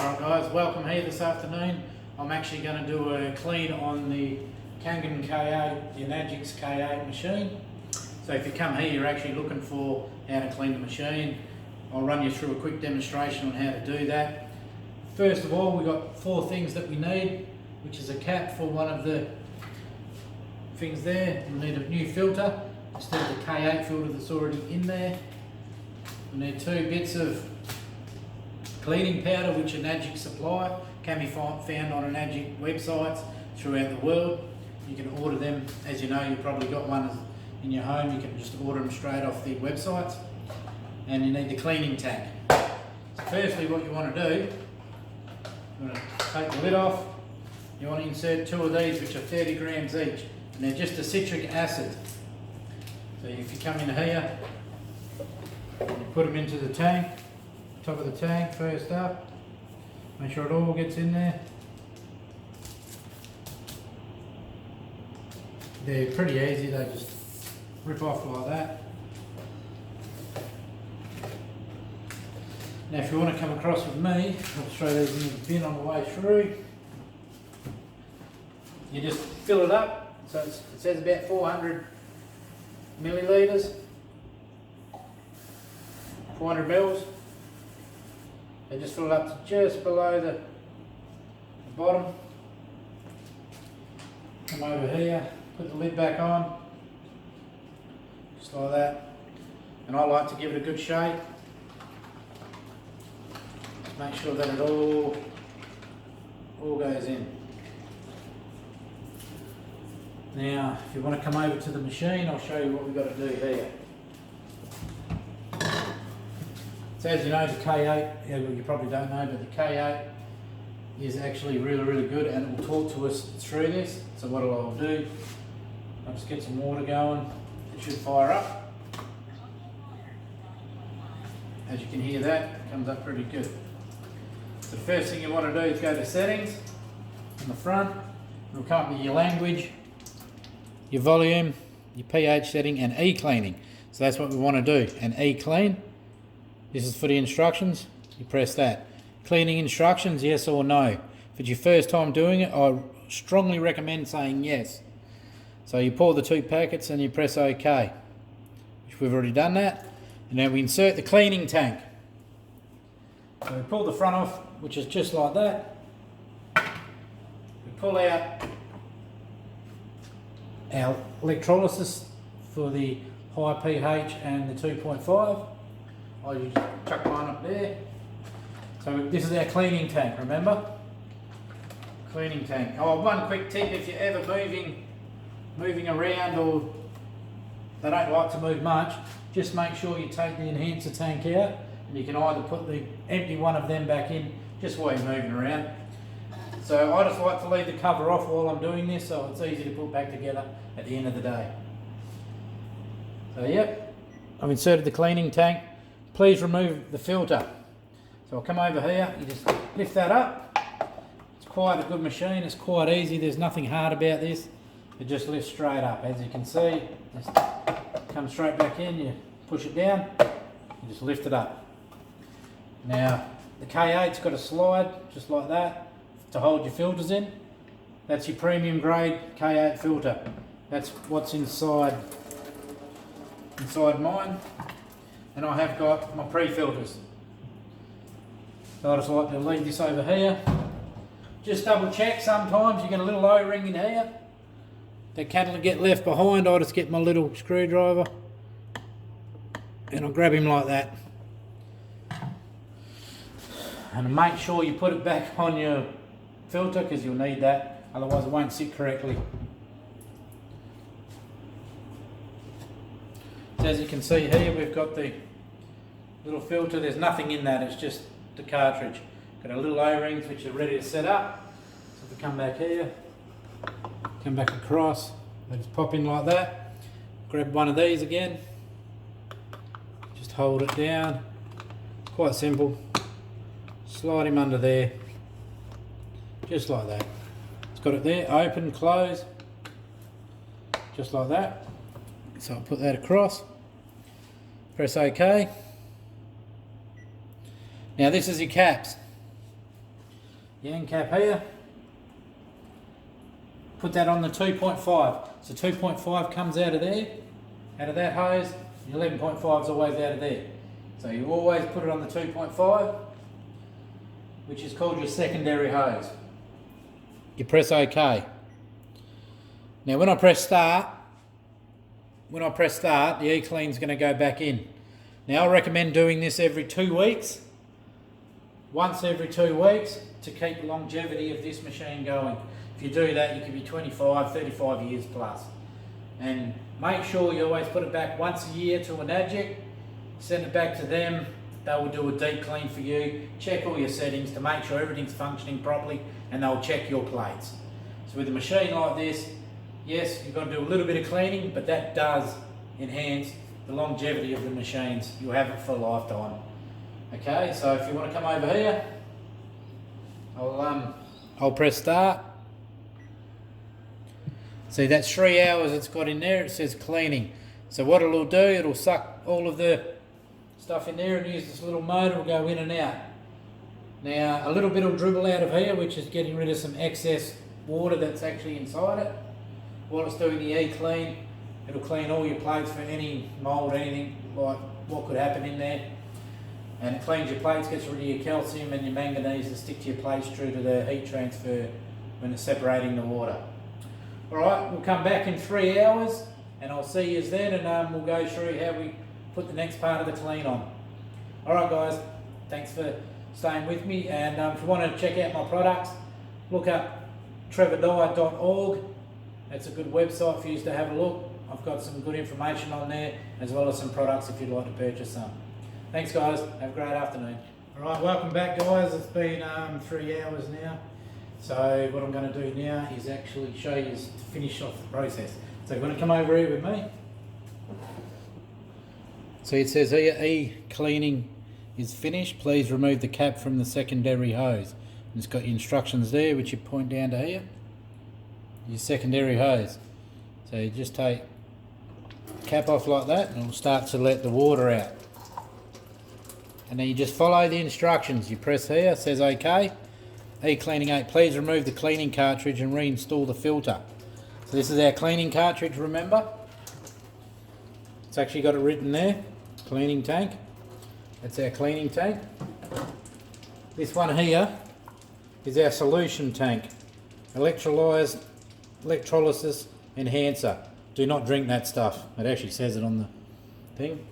Alright guys, welcome here this afternoon. I'm actually going to do a clean on the Kangen K8, the Enagics K8 machine. So if you come here, you're actually looking for how to clean the machine. I'll run you through a quick demonstration on how to do that. First of all, we've got 4 things that we need, which is a cap for one of the things there. We need a new filter instead of the K8 filter that's already in there. We need 2 bits of cleaning powder, which Enagic supply, can be found on Enagic websites throughout the world. You can order them, as you know, you've probably got one in your home. You can just order them straight off the websites. And you need the cleaning tank. So firstly, what you want to do, you want to take the lid off. You want to insert 2 of these, which are 30 grams each, and they're just a citric acid. So if you come in here, you put them into the tank. Top of the tank first up, make sure it all gets in there. They're pretty easy, they just rip off like that. Now if you want to come across with me, I'll throw these in the bin on the way through. You just fill it up, so it says about 400 millilitres, 400 mils. They just fill it up to just below the bottom. Come over here, put the lid back on, just like that. And I like to give it a good shake. Make sure that it all goes in. Now, if you want to come over to the machine, I'll show you what we've got to do here. So as you know, the K8, well, you probably don't know, but the K8 is actually really good, and it will talk to us through this. So what I'll do, I'll just get some water going. It should fire up. As you can hear that, it comes up pretty good. So the first thing you want to do is go to settings on the front. It'll come up with your language, your volume, your pH setting, and E-cleaning. So that's what we want to do, an E-clean. This is for the instructions, you press that. Cleaning instructions, yes or no. If it's your first time doing it, I strongly recommend saying yes. So you pour the 2 packets and you press OK, which we've already done that. And now we insert the cleaning tank. So we pull the front off, which is just like that. We pull out our electrolysis for the high pH and the 2.5. I usually chuck mine up there. So this is our cleaning tank, remember? Cleaning tank. Oh, one quick tip, if you're ever moving around or they don't like to move much, just make sure you take the enhancer tank out, and you can either put the empty one of them back in just while you're moving around. So I just like to leave the cover off while I'm doing this, so it's easy to put back together at the end of the day. So yep, I've inserted the cleaning tank. Please remove the filter. So I'll come over here, you just lift that up. It's quite a good machine, it's quite easy, there's nothing hard about this. It just lifts straight up, as you can see. Just comes straight back in, you push it down, you just lift it up. Now, the K8's got a slide, just like that, to hold your filters in. That's your premium grade K8 filter. That's what's inside mine. And I have got my pre-filters. So I just like to leave this over here. Just double check, sometimes you get a little O-ring in here that can get left behind. I just get my little screwdriver and I'll grab him like that. And make sure you put it back on your filter, because you'll need that, otherwise it won't sit correctly. So as you can see here, we've got the little filter. There's nothing in that, it's just the cartridge. Got our little O-rings which are ready to set up. So if we come back here, come back across, they just pop in like that. Grab one of these again, just hold it down, quite simple. Slide him under there, just like that. It's got it there, open, close, just like that. So I'll put that across, press OK. Now this is your caps. the end cap here. Put that on the 2.5. So 2.5 comes out of there, out of that hose. The 11.5 is always out of there. So you always put it on the 2.5, which is called your secondary hose. You press OK. Now when I press start, the E-clean is going to go back in. Now I recommend doing this every 2 weeks. Once every 2 weeks to keep the longevity of this machine going. If you do that, you could be 25, 35 years plus. And make sure you always put it back once a year to Enagic, send it back to them. They will do a deep clean for you, check all your settings to make sure everything's functioning properly, and they'll check your plates. So with a machine like this, yes, you've got to do a little bit of cleaning, but that does enhance the longevity of the machines. You'll have it for a lifetime. Okay, so if you want to come over here, I'll press start. See, that's 3 hours it's got in there. It says cleaning. So what it'll do, it'll suck all of the stuff in there and use this little motor to go in and out. Now, a little bit will dribble out of here, which is getting rid of some excess water that's actually inside it. While it's doing the E-clean, it'll clean all your plates for any mould, anything like what could happen in there. And it cleans your plates, gets rid of your calcium and your manganese that stick to your plates due to the heat transfer when it's separating the water. Alright, we'll come back in 3 hours and I'll see you then, and we'll go through how we put the next part of the clean on. Alright guys, thanks for staying with me, and if you want to check out my products, look up trevordiet.org. That's a good website for you to have a look. I've got some good information on there, as well as some products if you'd like to purchase some. Thanks guys, have a great afternoon. Alright, welcome back guys. It's been 3 hours now. So what I'm going to do now is actually show you to finish off the process. So you're going to come over here with me. See, it says here, E-cleaning is finished. Please remove the cap from the secondary hose. And it's got your instructions there, which you point down to here. Your secondary hose. So you just take the cap off like that and it'll start to let the water out. And then you just follow the instructions. You press here, it says OK. E-cleaning 8, please remove the cleaning cartridge and reinstall the filter. So this is our cleaning cartridge, remember? It's actually got it written there, cleaning tank. That's our cleaning tank. This one here is our solution tank. Electrolysis enhancer. Do not drink that stuff. It actually says it on the thing.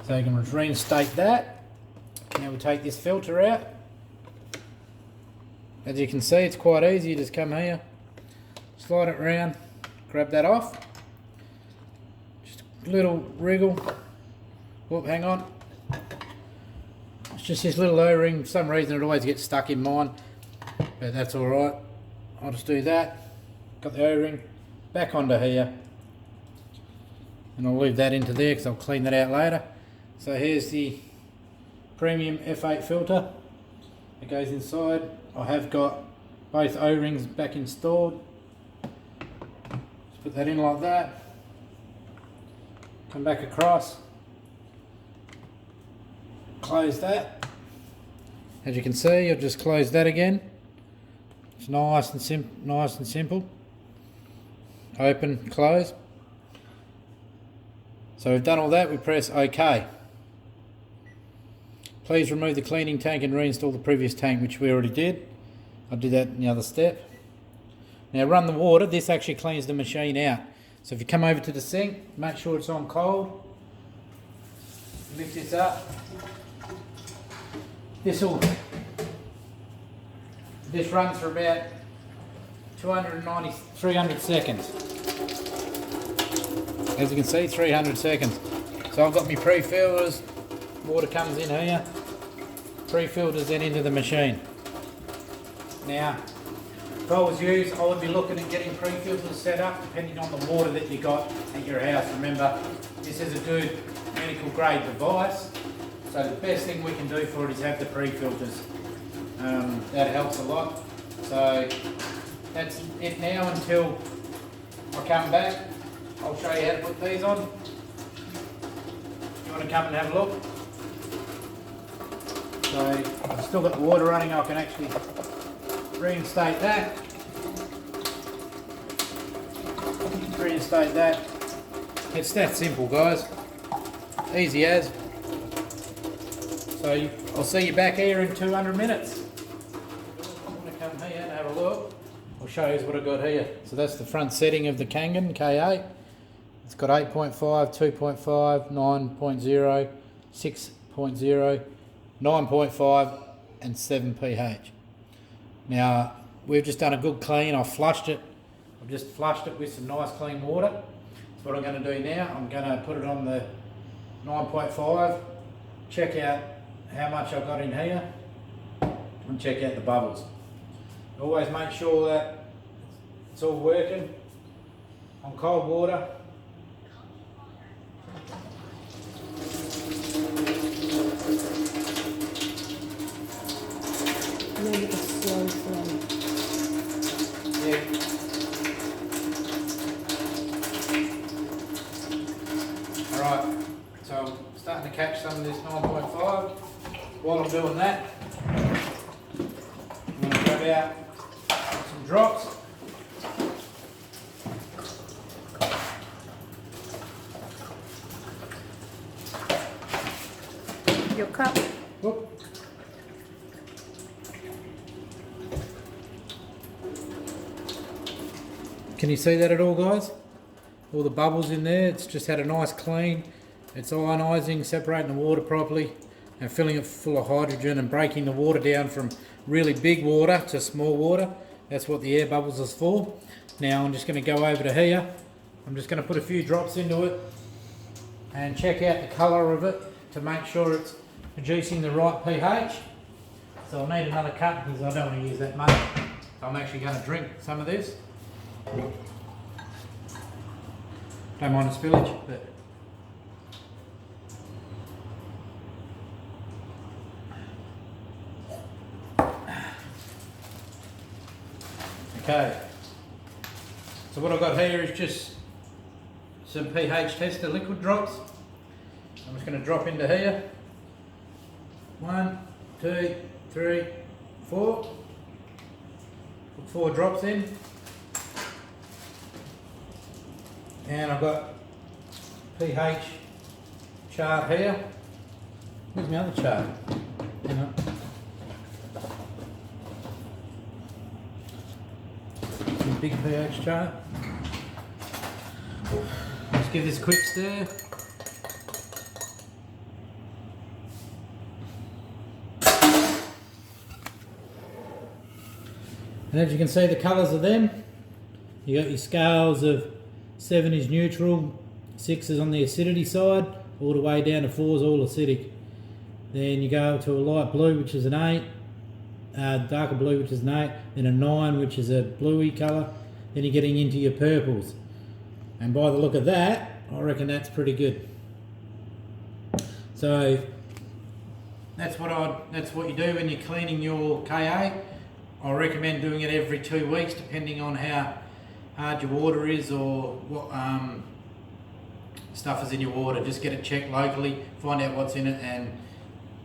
So you can reinstate that. Now we'll take this filter out. As you can see, it's quite easy. You just come here, slide it around, grab that off. Just a little wriggle. Whoop, hang on. It's just this little O-ring. For some reason it always gets stuck in mine, but that's alright. I'll just do that. Got the O-ring back onto here. And I'll leave that into there because I'll clean that out later. So here's the premium F8 filter. It goes inside. I have got both O-rings back installed. Just put that in like that. Come back across. Close that. As you can see, I'll just close that again. It's nice and simple. Open, close. So we've done all that. We press OK. Please remove the cleaning tank and reinstall the previous tank, which we already did. I'll do that in the other step. Now run the water. This actually cleans the machine out. So if you come over to the sink, make sure it's on cold. Lift this up. This runs for about 300 seconds. As you can see, 300 seconds. So I've got my pre-filters. Water comes in here, pre-filters then into the machine. Now, if I was you, I would be looking at getting pre-filters set up depending on the water that you got at your house. Remember, this is a good medical grade device, so the best thing we can do for it is have the pre-filters. That helps a lot. So that's it now until I come back. I'll show you how to put these on. You want to come and have a look? So I've still got the water running, I can actually reinstate that. Reinstate that. It's that simple, guys. Easy as. So I'll see you back here in 200 minutes. I'm going to come here and have a look. I'll show you what I've got here. So that's the front setting of the Kangen K8. It's got 8.5, 2.5, 9.0, 6.0, 9.5 and 7 pH. Now we've just done a good clean. I've flushed it. I've just flushed it with some nice clean water. So what I'm going to do now, I'm going to put it on the 9.5, check out how much I've got in here and check out the bubbles. Always make sure that it's all working on cold water. Maybe a slow flow. Yeah. Alright, so I'm starting to catch some of this 9.5. While I'm doing that, I'm going to grab out some drops. Your cup. Whoop. Can you see that at all, guys? All the bubbles in there, it's just had a nice clean. It's ionising, separating the water properly and filling it full of hydrogen and breaking the water down from really big water to small water. That's what the air bubbles is for. Now I'm just going to go over to here. I'm just going to put a few drops into it and check out the colour of it to make sure it's producing the right pH. So I'll need another cup because I don't want to use that much. So I'm actually going to drink some of this. Don't mind the spillage, but okay. So what I've got here is just some pH tester liquid drops. I'm just going to drop into here. 1, 2, 3, 4. Put 4 drops in. And I've got pH chart here. Where's my other chart? Hang on. Some big pH chart. Let's give this a quick stir. And as you can see, the colours of them, you got your scales of 7 is neutral, 6 is on the acidity side, all the way down to 4 is all acidic. Then you go to a light blue, which is an 8, darker blue, which is an 8, then a 9, which is a bluey colour. Then you're getting into your purples. And by the look of that, I reckon that's pretty good. So that's what you do when you're cleaning your K8. I recommend doing it every 2 weeks, depending on how hard your water is or what stuff is in your water. Just get it checked locally, find out what's in it and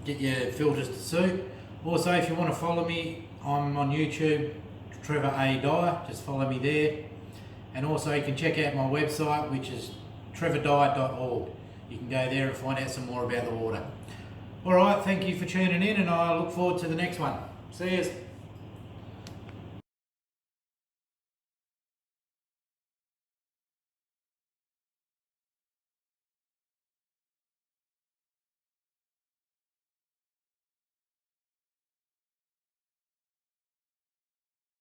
get your filters to suit. Also, if you want to follow me, I'm on YouTube, Trevor A. Dyer, just follow me there. And also you can check out my website, which is trevordiet.org. You can go there and find out some more about the water. Alright, thank you for tuning in and I look forward to the next one. See you.